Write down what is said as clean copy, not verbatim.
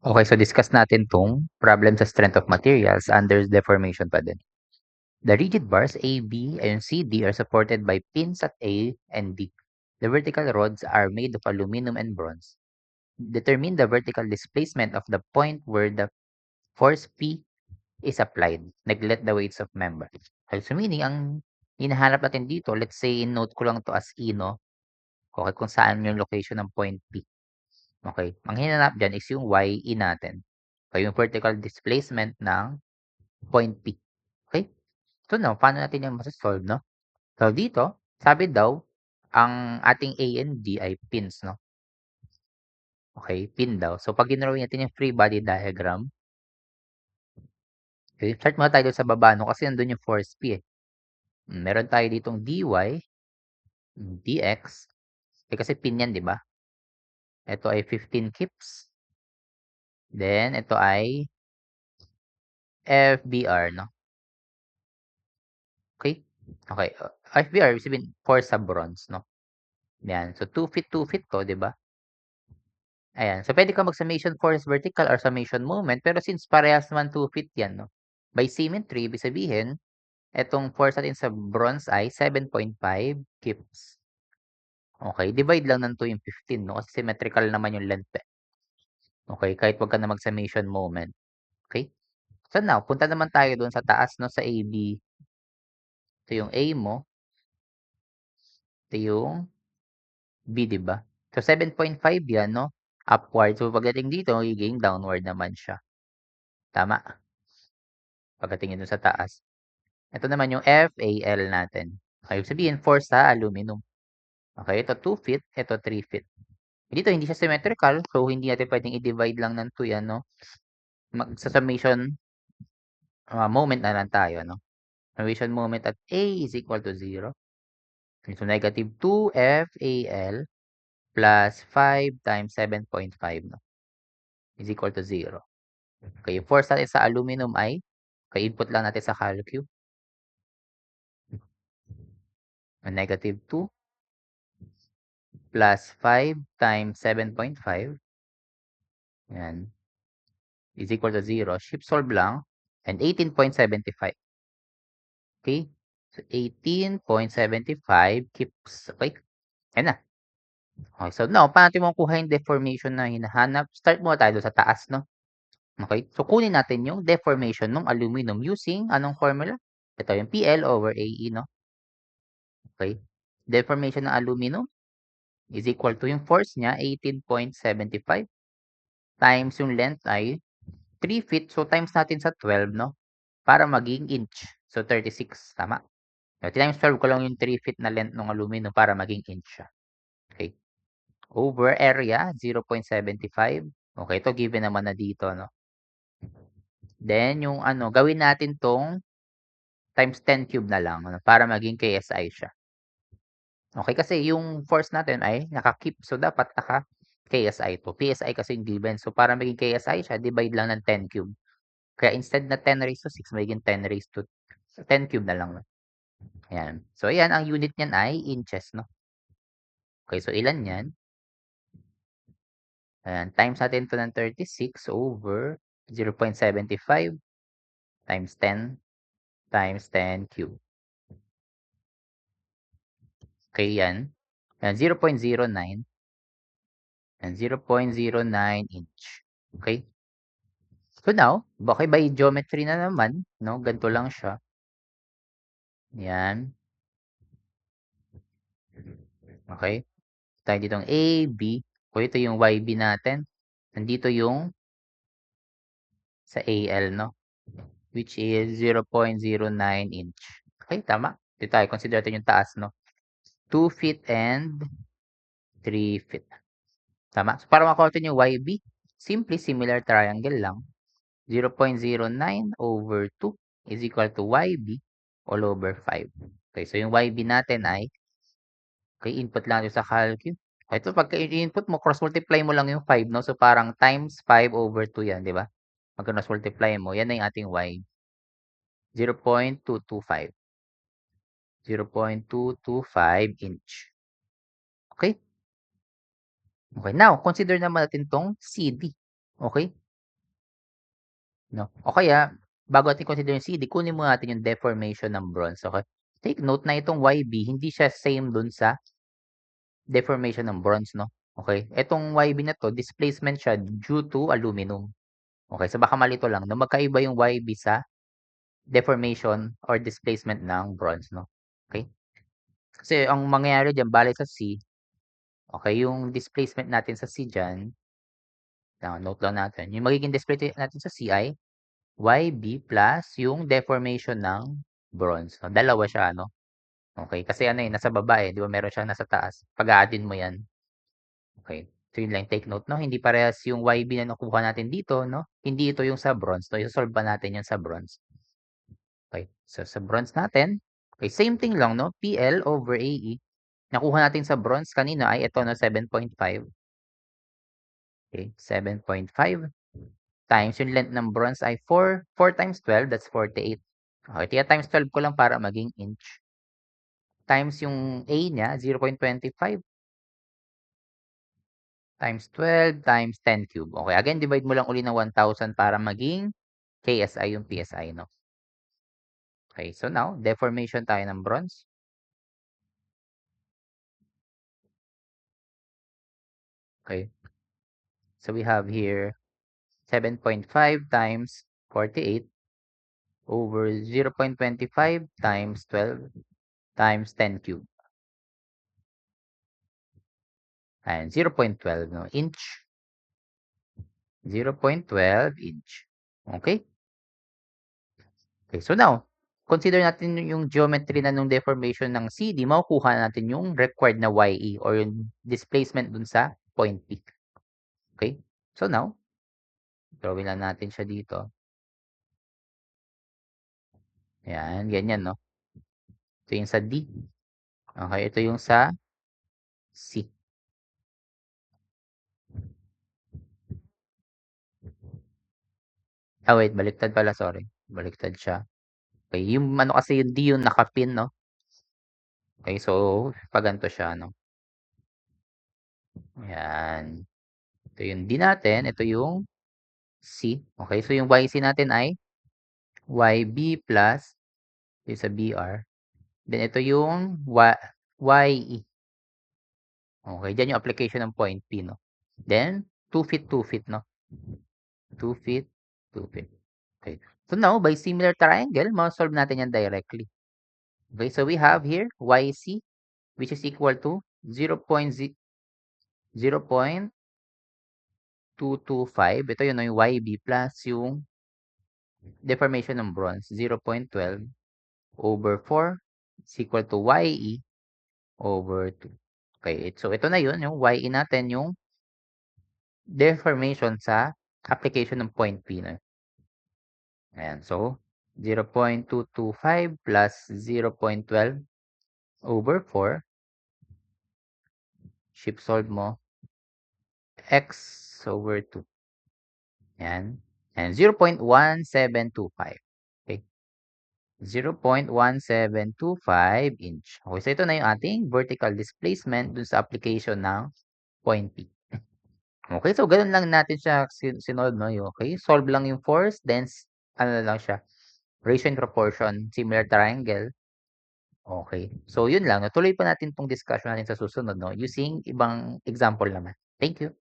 Okay, so discuss natin tong problem sa strength of materials under deformation pa din. The rigid bars A, B, and C, D are supported by pins at A and D. The vertical rods are made of aluminum and bronze. Determine the vertical displacement of the point where the force P is applied. Neglect the weights of member. Okay, so meaning, ang hinahanap natin dito, let's say, note ko lang to as E, no? Okay, kung saan yung location ng point P. Okay, ang hinanap dyan is yung YE natin. Okay, yung vertical displacement ng point P. Okay? So now, paano natin yung masasolve, no? So dito, sabi daw, ang ating A and D ay pins, no? Okay, pin daw. So pag ginrawin natin yung free body diagram, okay, start muna tayo sa baba, no? Kasi nandun yung force P, eh. Meron tayo ditong dy, dx, eh, kasi pin yan, di ba? Ito ay 15 kips. Then, ito ay FBR, no? Okay? Okay. FBR, ibig sabihin, force sa bronze, no? Yan. So, 2 feet, 2 feet to, di ba? Ayan. So, pwede ka mag-summation force vertical or summation moment. Pero since parehas naman 2 feet yan, no? By symmetry, ibig sabihin, etong force natin sa bronze ay 7.5 kips. Okay. Divide lang ng 2 yung 15, no? Kasi symmetrical naman yung length, eh. Okay. Kahit wag ka na mag-summation moment. Okay? So, now, punta naman tayo doon sa taas, no? Sa AB. Ito yung A mo. Ito yung B, di ba? So, 7.5 yan, no? Upward. So, pagdating dito, magiging downward naman siya. Tama? Pagdating dun sa taas. Ito naman yung FAL natin. Okay, sabihin, force sa aluminum. Okay, ito 2 feet, ito 3 feet. Dito, hindi siya symmetrical, so hindi natin pwedeng i-divide lang ng 2 yan, no? Sa summation moment na lang tayo, no? Summation moment at A is equal to 0. So, negative 2 FAL plus 5 times 7.5, no? Is equal to 0. Okay, yung force natin sa aluminum ay, okay, input lang natin sa calcu. Negative 2 plus 5 times 7.5. Yan. Is equal to 0. Shift solve lang. And 18.75. Okay? So, 18.75 keeps. Okay? Yan na. Okay. So, now, paano natin makukuha yung deformation na hinahanap? Start muna tayo sa taas, no? Okay? So, kunin natin yung deformation ng aluminum using anong formula? Ito yung PL over AE, no? Okay? Deformation ng aluminum is equal to yung force niya, 18.75 times yung length ay 3 feet. So, times natin sa 12, no? Para maging inch. So, 36. Tama. So, times 12 ko lang yung 3 feet na length ng aluminum para maging inch siya. Okay. Over area, 0.75. Okay, ito given naman na dito, no? Then, yung ano, gawin natin tong times 10 cube na lang, ano, para maging KSI siya. Okay, kasi yung force natin ay naka-keep. So, dapat naka-KSI to. PSI kasi yung given. So, para maging KSI siya, divide lang ng 10 cube. Kaya instead na 10 raised to 6, magiging 10 raised to 10 cube na lang. Ayan. So, ayan, ang unit niyan ay inches, no? Okay, so ilan yan? Ayan, times natin ito ng 36 over 0.75 times 10 times 10 cube. Okay, yan. Ayan, 0.09. And 0.09 inch. Okay? So now, okay, by geometry na naman, no? Ganito lang siya. Yan. Okay? Tayo ditong A, B. O ito yung YB natin. Nandito yung sa AL, no? Which is 0.09 inch. Okay, tama. Dito tayo, consider natin yung taas, no? 2 feet and 3 feet. Tama. So, para makuha natin yung YB, simply similar triangle lang. 0.09 over 2 is equal to YB all over 5. Okay, so yung YB natin ay, okay, input lang ito sa calcu. Okay, ito, pagka input mo, cross-multiply mo lang yung 5, no? So, parang times 5 over 2 yan, di ba? Pag cross-multiply mo, yan na yung ating Y. 0.225. 0.225 inch. Okay? Okay, now, consider naman natin tong CD. Okay? no? O kaya, bago natin consider yung CD, kunin muna natin yung deformation ng bronze, okay? Take note na itong YB, hindi siya same dun sa deformation ng bronze, no? Okay? Itong YB na 'to, displacement siya due to aluminum. Okay, so baka malito lang na magkaiba yung YB sa deformation or displacement ng bronze, no? Okay? Kasi ang mangyayari diyan bale sa C, okay, yung displacement natin sa C diyan, note lang natin, yung magiging displacement natin sa C ay YB plus yung deformation ng bronze. So, dalawa siya, no? Okay, kasi ano eh, nasa baba eh, di ba meron siyang nasa taas. Pag-a-addin mo yan. Okay. So, yun lang, take note, no? Hindi parehas yung YB na nakuha natin dito, no? Hindi ito yung sa bronze, no? Isosolve pa natin yan sa bronze. Okay. So, sa bronze natin, okay, same thing lang, no? PL over AE. Nakuha natin sa bronze kanina ay ito, no? 7.5. Okay, 7.5 times yung length ng bronze ay 4 times 12, that's 48. Okay, tiya times 12 ko lang para maging inch. Times yung A niya, 0.25 times 12 times 10 cube. Okay, again, divide mo lang uli ng 1,000 para maging KSI yung PSI, no? Okay, so now, deformation tayo ng bronze. Okay. So we have here 7.5 times 48 over 0.25 times 12 times 10 cube. And 0.12, no? Inch. 0.12 inch. Okay? Okay, so now, consider natin yung geometry na nung deformation ng CD, makukuha natin yung required na YE or yung displacement dun sa point P. Okay? So now, drawing lang natin siya dito. Ayan, ganyan, no? Ito yung sa D. Okay, ito yung sa C. Ah, wait, baliktad pala, sorry. Baliktad siya. Okay, yung ano kasi yung D yung nakapin, no? Okay, so, pag ganito siya, no? Ayan. Ito yung D natin, ito yung C. Okay, so yung YC natin ay YB plus yung sa BR. Then ito yung YE. Okay, dyan yung application ng point P, no? Then, 2 feet, 2 feet, no? 2 feet, 2 feet. Okay. So now, by similar triangle, ma-solve natin yan directly. Okay, so we have here YC, which is equal to 0.225. Ito yun, no, yung YB plus yung deformation ng bronze, 0.12 over 4 is equal to YE over 2. Okay, so ito na yun, yung YE natin, yung deformation sa application ng point P na. Ayan, so 0.225 plus 0.12 over 4, shift solve mo, x over 2. Ayan, and 0.1725. Okay, 0.1725 inch. Okay, so ito na yung ating vertical displacement dun sa application ng point P. Okay, so ganun lang natin siya sinolve, no? Okay, solve lang yung force, then ano na lang siya, ratio and proportion, similar triangle. Okay, so yun lang, no? Tuloy pa natin tong discussion natin sa susunod, no? Using ibang example naman. Thank you.